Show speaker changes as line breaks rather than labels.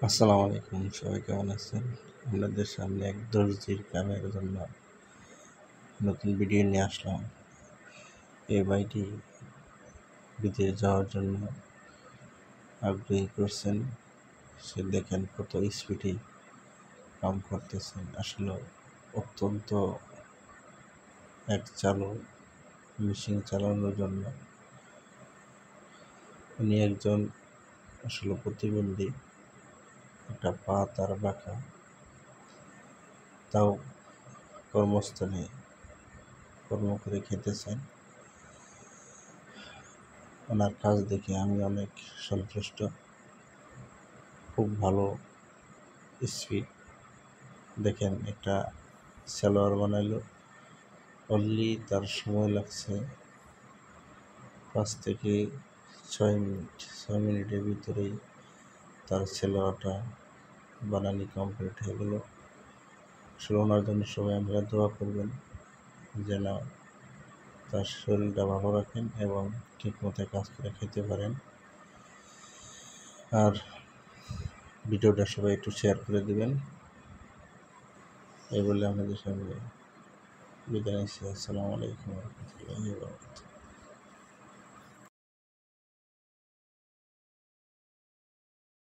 আসসালামু আলাইকুম, সবাই কেমন আছেন? আপনাদের সামনে এক দর্জির কামের জন্য নতুন ভিডিও নিয়ে আসলাম। এই ভাইটি বিদেশ যাওয়ার জন্য আগ্রহী করছেন। সে দেখেন কত স্পিডে কাম করতেছেন। আসলে অত্যন্ত এক চালু মেশিন চালানোর জন্য উনি একজন আসলে প্রতিবন্ধী, একটা পা তার বাঁকা, তাও কর্মস্থলে কর্ম করে খেতেছেন। ওনার কাজ দেখে আমি অনেক সন্তুষ্ট। খুব ভালো স্পিড। দেখেন, একটা সালোয়ার বানাইলো, অনলি তার সময় লাগছে 5 থেকে 6 মিনিট। 6 মিনিটের ভিতরেই তার সালোয়ারটা বানানি কমপ্লিট হয়ে গেল। আসলে ওনার জন্য সবাই আমরা দোয়া করবেন যেন তার শরীরটা ভালো রাখেন এবং ঠিকমতো কাজ করে খেতে পারেন। আর ভিডিওটা সবাই একটু শেয়ার করে দিবেন। এই বলে আমাদের সামনে বিদায় নিচ্ছি। আসসালামু আলাইকুম ওয়া রাহমাতুল্লাহি ওয়া বারাকাতুহু।